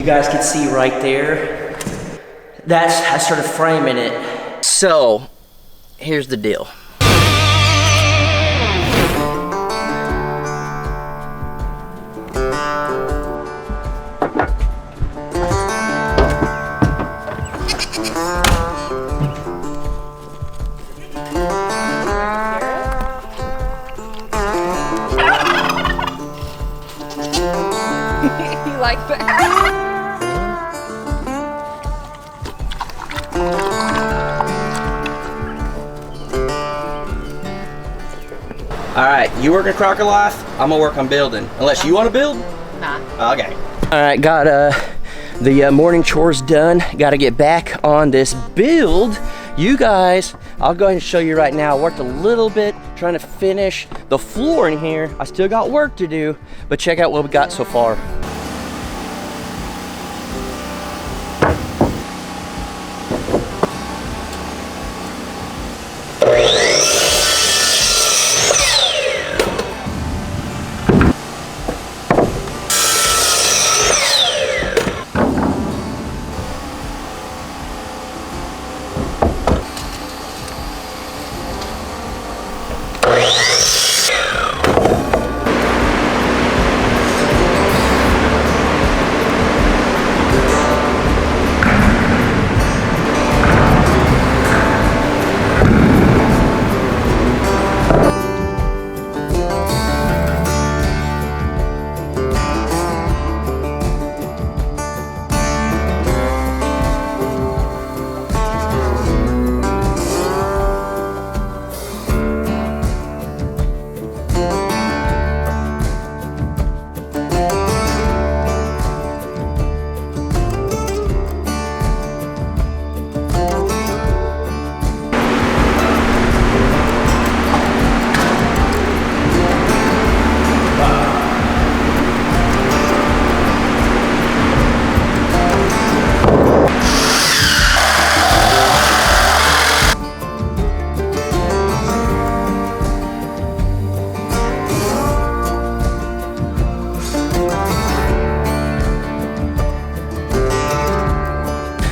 You guys can see right there. I started framing it. So, here's the deal. You like that? All right, you work in Crocker life, I'm gonna work on building. Unless you wanna build? Nah. Okay. All right, got the morning chores done. Gotta get back on this build. You guys, I'll go ahead and show you right now. I worked a little bit trying to finish the floor in here. I still got work to do, but check out what we got so far.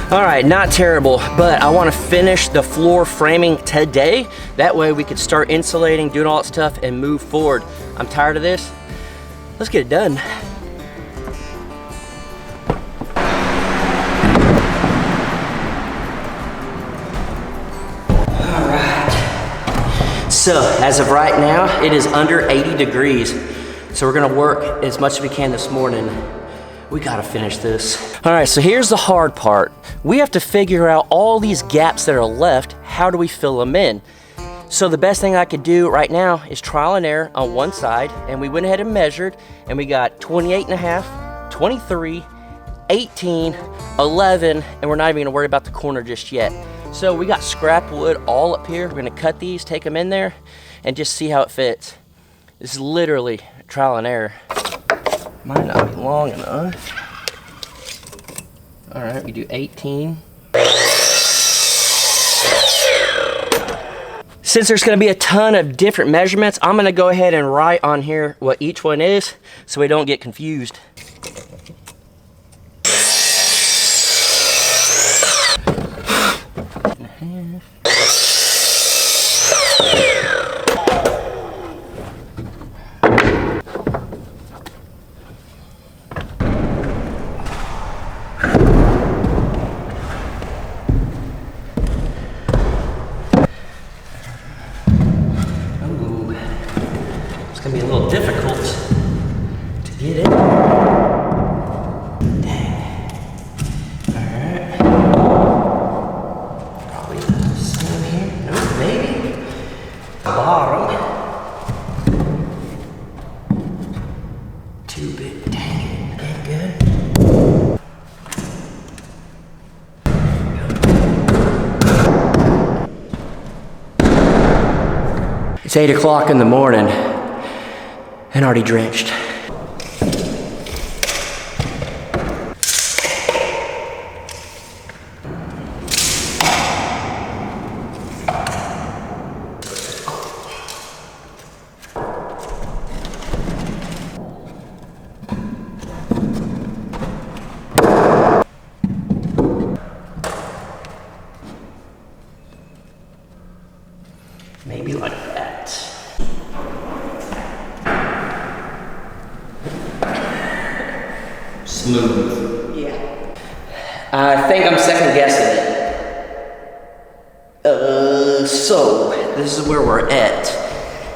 All right, not terrible, but I want to finish the floor framing today. That way we could start insulating, doing all that stuff, and move forward. I'm tired of this. Let's get it done. All right. So, as of right now, it is under 80 degrees. So we're gonna work as much as we can this morning. We gotta finish this. All right, so here's the hard part. We have to figure out all these gaps that are left. How do we fill them in? So the best thing I could do right now is trial and error on one side, and we went ahead and measured, and we got 28.5, 23, 18, 11, and we're not even gonna worry about the corner just yet. So we got scrap wood all up here. We're gonna cut these, take them in there, and just see how it fits. This is literally trial and error. Might not be long enough. All right, we do 18. Since there's gonna be a ton of different measurements, I'm gonna go ahead and write on here what each one is so we don't get confused. It's gonna be a little difficult to get it. Dang. Alright. Probably the same here. No, maybe. The bottom. Too big. Dang it. Ain't good. It's 8 o'clock in the morning and already drenched. smooth. Yeah. I think I'm second guessing it. So this is where we're at.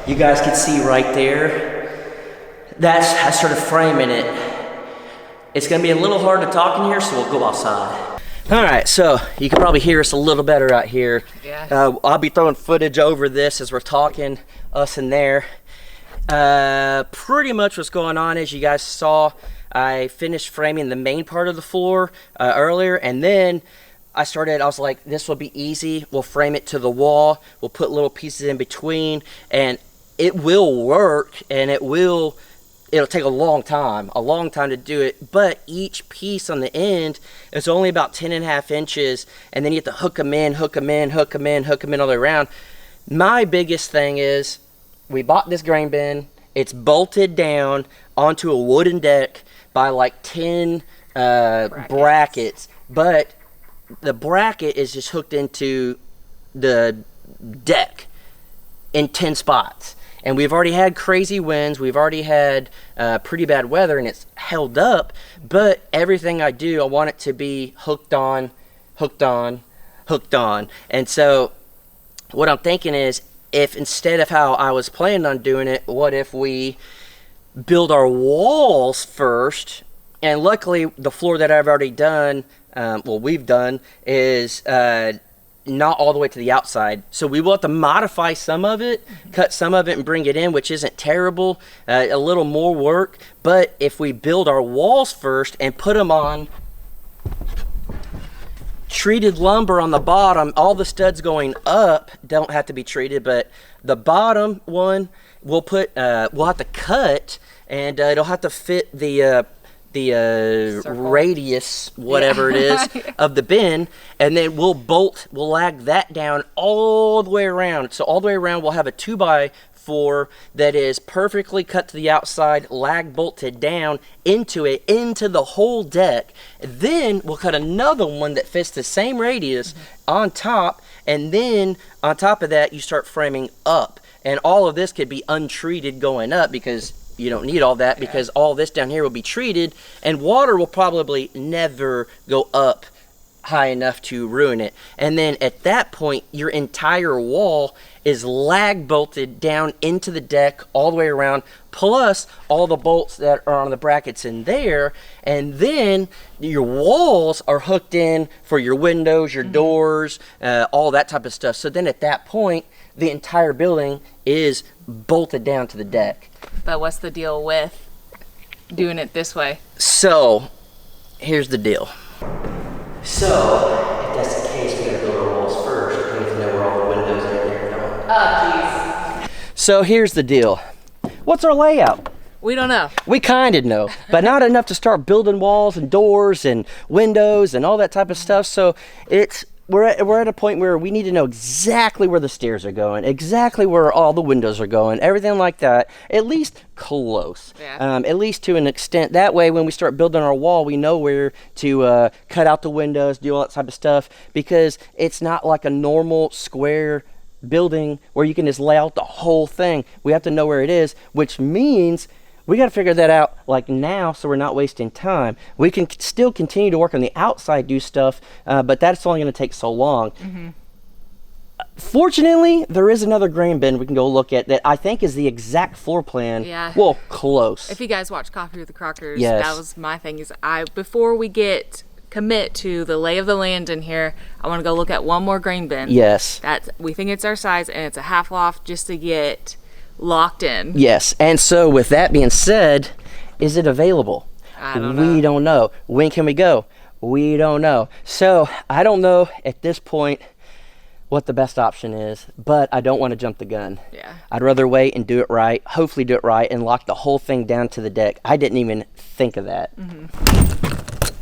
You guys can see right there. I started framing it. It's gonna be a little hard to talk in here, so we'll go outside. All right, so you can probably hear us a little better out here. Yeah. I'll be throwing footage over this as we're talking, us in there. Pretty much what's going on is you guys saw I finished framing the main part of the floor earlier, and then I was like, this will be easy. We'll frame it to the wall. We'll put little pieces in between, and it will work, and it'll take a long time to do it, but each piece on the end is only about 10.5 inches, and then you have to hook them in all the way around. My biggest thing is, we bought this grain bin. It's bolted down onto a wooden deck by like 10 brackets, but the bracket is just hooked into the deck in 10 spots. And we've already had crazy winds. We've already had pretty bad weather, and it's held up. But everything I do, I want it to be hooked on. And so what I'm thinking is, if instead of how I was planning on doing it, what if we build our walls first? And luckily, the floor that I've already done, we've done, is not all the way to the outside. So we will have to modify some of it, cut some of it and bring it in, which isn't terrible, a little more work. But if we build our walls first and put them on treated lumber on the bottom, all the studs going up don't have to be treated, but the bottom one we'll have to cut, and it'll have to fit the radius, whatever it is, of the bin, and then we'll lag that down all the way around. So all the way around, we'll have a 2x4 that is perfectly cut to the outside, lag bolted down into the whole deck. Then we'll cut another one that fits the same radius on top, and then on top of that, you start framing up. And all of this could be untreated going up, because you don't need all that, because all this down here will be treated, and water will probably never go up high enough to ruin it. And then at that point, your entire wall is lag bolted down into the deck all the way around, plus all the bolts that are on the brackets in there. And then your walls are hooked in for your windows, your doors, all that type of stuff. So then at that point, the entire building is bolted down to the deck. But what's the deal with doing it this way? So, here's the deal. So, if that's the case, we gotta build our walls first. We need to know where all the windows are there going. Oh, jeez. So, here's the deal. What's our layout? We don't know. We kind of know, but not enough to start building walls and doors and windows and all that type of stuff. So, we're at a point where we need to know exactly where the stairs are going, exactly where all the windows are going, everything like that, at least close, at least to an extent. That way, when we start building our wall, we know where to cut out the windows, do all that type of stuff, because it's not like a normal square building where you can just lay out the whole thing. We have to know where it is, which means we got to figure that out like now, so we're not wasting time. We can still continue to work on the outside, do stuff, but that's only going to take so long. Fortunately, there is another grain bin we can go look at that I think is the exact floor plan. Yeah. Well, close. If you guys watch Coffee with the Crockers, yes, that was my thing. Is before we commit to the lay of the land in here, I want to go look at one more grain bin. Yes. We think it's our size, and it's a half loft, just to get locked in. Yes, and so with that being said, is it available? I don't know. We don't know. When can we go? We don't know. So I don't know at this point what the best option is, but I don't want to jump the gun. Yeah. I'd rather wait and do it right, hopefully do it right, and lock the whole thing down to the deck. I didn't even think of that.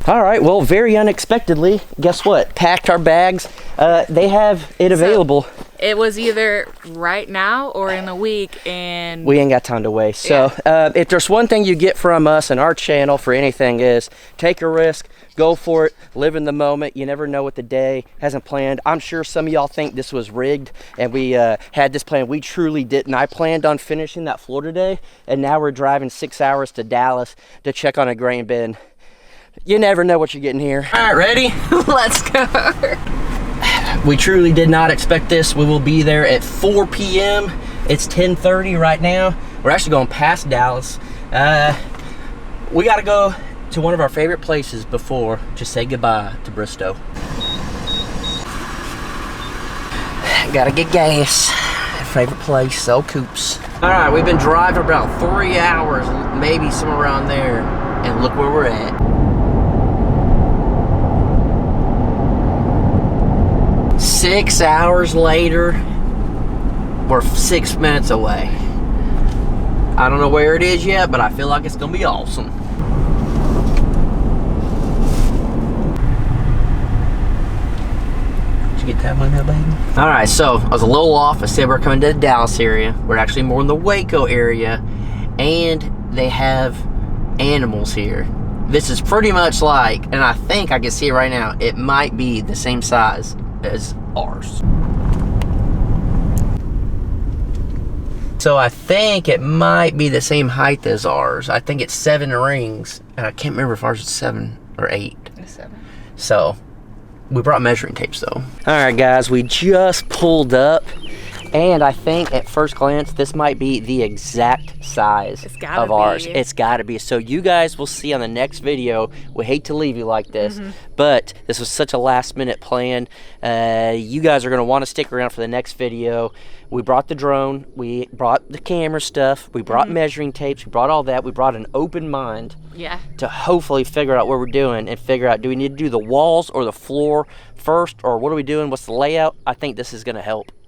All right, well, very unexpectedly, guess what? Packed our bags. They have it available. It was either right now or in a week, and we ain't got time to waste. So if there's one thing you get from us and our channel for anything, is take a risk, go for it, live in the moment. You never know what the day hasn't planned. I'm sure some of y'all think this was rigged and we had this plan. We truly didn't. I planned on finishing that floor today, and now we're driving 6 hours to Dallas to check on a grain bin. You never know what you're getting here. All right, ready? Let's go. We truly did not expect this. We will be there at 4 p.m. It's 10:30 right now. We're actually going past Dallas. We gotta go to one of our favorite places before just say goodbye to Bristow. Gotta get gas. Favorite place, sell coops. All right, we've been driving about 3 hours, maybe somewhere around there, and look where we're at. 6 hours later, we're 6 minutes away. I don't know where it is yet, but I feel like it's gonna be awesome. Did you get that one now, baby? All right, so I was a little off. I said we're coming to the Dallas area. We're actually more in the Waco area, and they have animals here. This is pretty much like, and I think I can see it right now, it might be the same size as ours. So I think it might be the same height as ours. I think it's 7 rings, and I can't remember if ours is 7 or 8. It's 7. So we brought measuring tapes though. All right, guys, we just pulled up, and I think at first glance this might be the exact size of ours. It's gotta be. So you guys will see on the next video. We hate to leave you like this, but this was such a last minute plan. You guys are gonna wanna stick around for the next video. We brought the drone, we brought the camera stuff, we brought measuring tapes, we brought all that. We brought an open mind to hopefully figure out what we're doing and figure out, do we need to do the walls or the floor first, or what are we doing? What's the layout? I think this is gonna help.